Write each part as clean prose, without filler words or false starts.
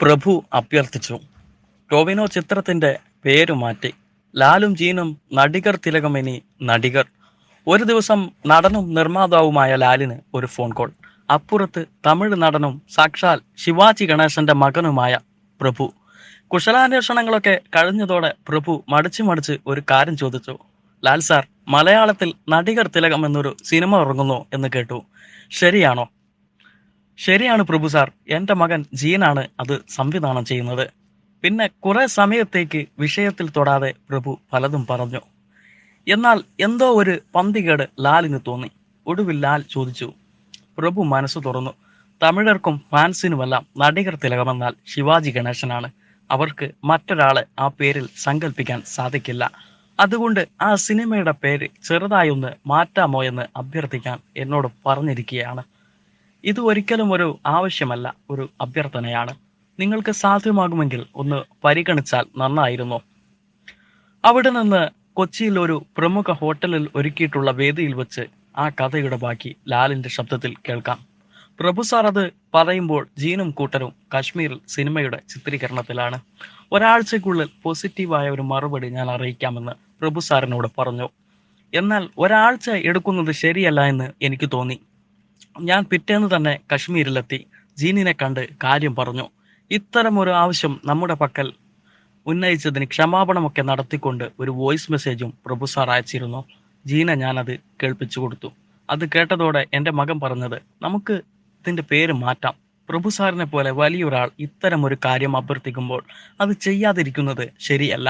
പ്രഭു അഭ്യർത്ഥിച്ചു. ടൊവിനോ ചിത്രത്തിന്റെ പേരു മാറ്റി. ലാലും ജീനും നടികർ തിലകം ഇനി നടികർ. ഒരു ദിവസം നടനും നിർമ്മാതാവുമായ ലാലിന് ഒരു ഫോൺ കോൾ. അപ്പുറത്ത് തമിഴ് നടനും സാക്ഷാൽ ശിവാജി ഗണേശന്റെ മകനുമായ പ്രഭു. കുശലാന്വേഷണങ്ങളൊക്കെ കഴിഞ്ഞതോടെ പ്രഭു മടിച്ചു മടിച്ച് ഒരു കാര്യം ചോദിച്ചു. ലാൽ സാർ, മലയാളത്തിൽ നടികർ തിലകം എന്നൊരു സിനിമ ഇറങ്ങുന്നു എന്ന് കേട്ടു. ശരിയാണോ? ശരിയാണ് പ്രഭു സാർ. എന്റെ മകൻ ജീനാണ് അത് സംവിധാനം ചെയ്യുന്നത്. പിന്നെ കുറെ സമയത്തേക്ക് വിഷയത്തിൽ തൊടാതെ പ്രഭു പലതും പറഞ്ഞു. എന്നാൽ എന്തോ ഒരു പന്തികേട് ലാലിന് തോന്നി. ഒടുവിൽ ലാൽ ചോദിച്ചു. പ്രഭു മനസ്സ് തുറന്നു. തമിഴർക്കും ഫാൻസിനുമെല്ലാം നടികർ തിലകമെന്നാൽ ശിവാജി ഗണേശനാണ്. അവർക്ക് മറ്റൊരാളെ ആ പേരിൽ സങ്കല്പിക്കാൻ സാധിക്കില്ല. അതുകൊണ്ട് ആ സിനിമയുടെ പേര് ചെറുതായൊന്ന് മാറ്റാമോ എന്ന് അഭ്യർത്ഥിക്കാൻ എന്നോട് പറഞ്ഞിരിക്കുകയാണ്. ഇത് ഒരിക്കലും ഒരു ആവശ്യമല്ല, ഒരു അഭ്യർത്ഥനയാണ്. നിങ്ങൾക്ക് സാധ്യമാകുമെങ്കിൽ ഒന്ന് പരിഗണിച്ചാൽ നന്നായിരുന്നു. അവിടെ നിന്ന് കൊച്ചിയിൽ ഒരു പ്രമുഖ ഹോട്ടലിൽ ഒരുക്കിയിട്ടുള്ള വേദിയിൽ വെച്ച് ആ കഥയുടെ ബാക്കി ലാലിന്റെ ശബ്ദത്തിൽ കേൾക്കാം. പ്രഭു സാർ അത് പറയുമ്പോൾ ജീനും കൂട്ടരും കാശ്മീരിൽ സിനിമയുടെ ചിത്രീകരണത്തിലാണ്. ഒരാഴ്ചക്കുള്ളിൽ പോസിറ്റീവായ ഒരു മറുപടി ഞാൻ അറിയിക്കാമെന്ന് പ്രഭു സാറിനോട് പറഞ്ഞു. എന്നാൽ ഒരാഴ്ച എടുക്കുന്നത് ശരിയല്ല എന്ന് എനിക്ക് തോന്നി. ഞാൻ പിറ്റേന്ന് തന്നെ കശ്മീരിലെത്തി ജീനിനെ കണ്ട് കാര്യം പറഞ്ഞു. ഇത്തരമൊരു ആവശ്യം നമ്മുടെ പക്കൽ ഉന്നയിച്ചതിന് ക്ഷമാപണമൊക്കെ നടത്തിക്കൊണ്ട് ഒരു വോയിസ് മെസ്സേജും പ്രഭു സാർ അയച്ചിരുന്നു. ജീന ഞാനത് കേൾപ്പിച്ചു കൊടുത്തു. അത് കേട്ടതോടെ എൻ്റെ മകൻ പറഞ്ഞത്, നമുക്ക് ഇതിൻ്റെ പേര് മാറ്റാം. പ്രഭു സാറിനെ പോലെ വലിയൊരാൾ ഇത്തരം ഒരു കാര്യം അഭ്യർത്ഥിക്കുമ്പോൾ അത് ചെയ്യാതിരിക്കുന്നത് ശരിയല്ല.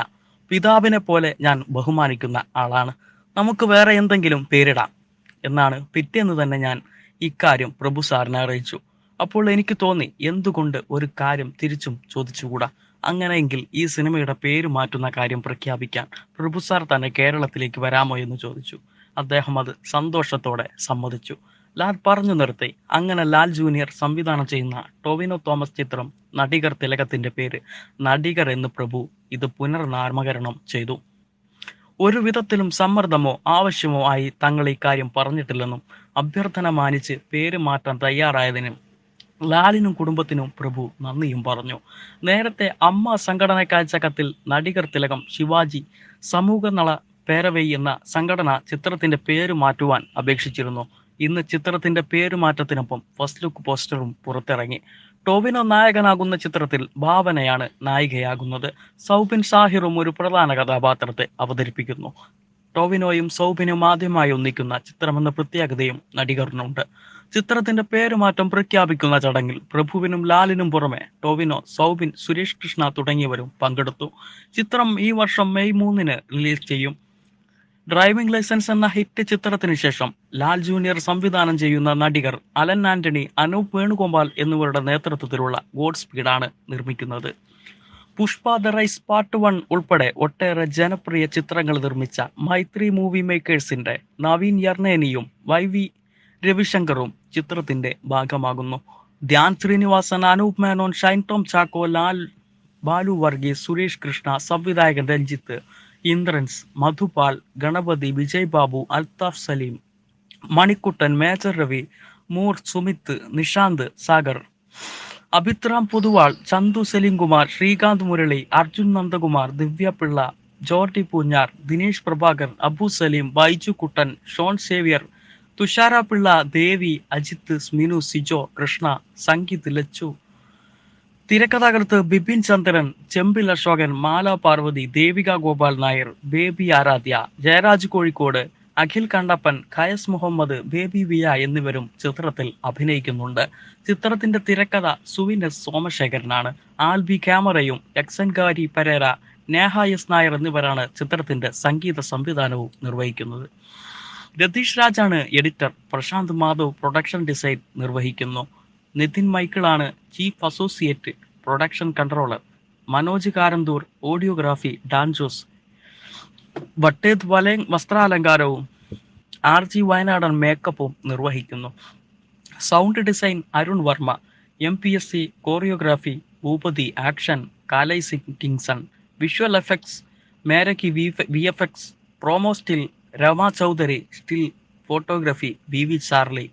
പിതാവിനെ പോലെ ഞാൻ ബഹുമാനിക്കുന്ന ആളാണ്. നമുക്ക് വേറെ എന്തെങ്കിലും പേരിടാം എന്നാണ് പിറ്റേന്ന് തന്നെ ഞാൻ ഇക്കാര്യം പ്രഭു സാറിനെ അറിയിച്ചു. അപ്പോൾ എനിക്ക് തോന്നി, എന്തുകൊണ്ട് ഒരു കാര്യം തിരിച്ചും ചോദിച്ചുകൂടാ? അങ്ങനെയെങ്കിൽ ഈ സിനിമയുടെ പേര് മാറ്റുന്ന കാര്യം പ്രഖ്യാപിക്കാൻ പ്രഭു സാർ തന്നെ കേരളത്തിലേക്ക് വരാമോ എന്ന് ചോദിച്ചു. അദ്ദേഹം അത് സന്തോഷത്തോടെ സമ്മതിച്ചു. ലാൽ പറഞ്ഞു നിർത്തി. അങ്ങനെ ലാൽ ജൂനിയർ സംവിധാനം ചെയ്യുന്ന ടൊവിനോ തോമസ് ചിത്രം നടികർ തിലകത്തിന്റെ പേര് നടികർ എന്ന് പ്രഭു ഇത് പുനർനാമകരണം ചെയ്തു. ഒരു വിധത്തിലും സമ്മർദ്ദമോ ആവശ്യമോ ആയി തങ്ങൾ ഇക്കാര്യം പറഞ്ഞിട്ടില്ലെന്നും അഭ്യർത്ഥന മാനിച്ച് പേര് മാറ്റാൻ തയ്യാറായതിനും ലാലിനും കുടുംബത്തിനും പ്രഭു നന്ദിയും പറഞ്ഞു. നേരത്തെ അമ്മ സംഘടനയ്ക്കയച്ച കത്തിൽ നടികർ തിലകം ശിവാജി സമൂഹനള പേരവൈ എന്ന സംഘടന ചിത്രത്തിന്റെ പേര് മാറ്റുവാൻ അപേക്ഷിച്ചിരുന്നു. ഇന്ന് ചിത്രത്തിന്റെ പേരുമാറ്റത്തിനൊപ്പം ഫസ്റ്റ് ലുക്ക് പോസ്റ്ററും പുറത്തിറങ്ങി. ടൊവിനോ നായകനാകുന്ന ചിത്രത്തിൽ ഭാവനയാണ് നായികയാകുന്നത്. സൗബിൻ ഷാഹിറും ഒരു പ്രധാന കഥാപാത്രത്തെ അവതരിപ്പിക്കുന്നു. ടൊവിനോയും സൗബിനും ആദ്യമായി ഒന്നിക്കുന്ന ചിത്രമെന്ന പ്രത്യേകതയും നടികറിനുണ്ട്. ചിത്രത്തിന്റെ പേരുമാറ്റം പ്രഖ്യാപിക്കുന്ന ചടങ്ങിൽ പ്രഭുവിനും ലാലിനും പുറമെ ടൊവിനോ, സൗബിൻ, സുരേഷ് കൃഷ്ണ തുടങ്ങിയവരും പങ്കെടുത്തു. ചിത്രം ഈ വർഷം മെയ് 3 റിലീസ് ചെയ്യും. ഡ്രൈവിംഗ് ലൈസൻസ് എന്ന ഹിറ്റ് ചിത്രത്തിന് ശേഷം ലാൽ ജൂനിയർ സംവിധാനം ചെയ്യുന്ന നടികർ അലൻ ആന്റണി, അനൂപ് വേണുഗോപാൽ എന്നിവരുടെ നേതൃത്വത്തിലുള്ള ഗോഡ് സ്പീഡാണ് നിർമ്മിക്കുന്നത്. പുഷ്പ ദ റൈസ് പാർട്ട് 1 ഉൾപ്പെടെ ഒട്ടേറെ ജനപ്രിയ ചിത്രങ്ങൾ നിർമ്മിച്ച മൈത്രി മൂവി മേക്കേഴ്സിന്റെ നവീൻ യർനേനിയും വൈ രവിശങ്കറും ചിത്രത്തിന്റെ ഭാഗമാകുന്നു. ധ്യാൻ ശ്രീനിവാസൻ, അനൂപ് മേനോൻ, ഷൈൻ ടോം ചാക്കോ, ലാൽ, ബാലു വർഗീസ്, സുരേഷ് കൃഷ്ണ, സംവിധായകൻ രഞ്ജിത്ത്, ഇന്ദ്രൻസ്, മധുപാൽ, ഗണപതി, വിജയ് ബാബു, അൽതാഫ് സലീം, മണിക്കുട്ടൻ, മേജർ രവി, മൂർ, സുമിത്ത്, നിഷാന്ത് സാഗർ, അഭിത്രാം പൊതുവാൾ, ചന്തു സെലിംകുമാർ, ശ്രീകാന്ത് മുരളി, അർജുൻ നന്ദകുമാർ, ദിവ്യ പിള്ള, ജോർഡി പൂഞ്ഞാർ, ദിനേശ് പ്രഭാകർ, അബു സലീം, ബൈജു കുട്ടൻ, ഷോൺ സേവ്യർ, തുഷാര പിള്ള, ദേവി, അജിത്ത്, സ്മിനു, സിജോ, കൃഷ്ണ, സംഗീത്, ലച്ചു. തിരക്കഥാകൃത്ത് ബിപിൻ ചന്ദ്രൻ, ചെമ്പിൽ അശോകൻ, മാല പാർവതി, ദേവിക ഗോപാൽ നായർ, ബേബി ആരാധ്യ, ജയരാജ് കോഴിക്കോട്, അഖിൽ കണ്ടപ്പൻ, ഖയസ് മുഹമ്മദ്, ബേബി വിയ എന്നിവരും ചിത്രത്തിൽ അഭിനയിക്കുന്നുണ്ട്. ചിത്രത്തിന്റെ തിരക്കഥ സുവിൻ എസ് സോമശേഖരനാണ്. ആൽബി ക്യാമറയും യക്സൻകാരി പരേര, നേഹ എസ് നായർ എന്നിവരാണ് ചിത്രത്തിന്റെ സംഗീത സംവിധാനവും നിർവഹിക്കുന്നത്. രതീഷ് രാജാണ് editor. Prashanth Madhav production design നിർവഹിക്കുന്നു. നിതിൻ മൈക്കിളാണ് chief associate production controller. Manoj Karanthur audiography, Dan Jose Vatteth വസ്ത്രാലങ്കാരവും RG വയനാടൻ മേക്കപ്പും നിർവഹിക്കുന്നു. Sound design Arun Varma. MPSC choreography Bhoopathi, action Kalai Singh Kingson, visual effects Meraki, VFX promo still Rama Chaudhary, still photography VV Charlie.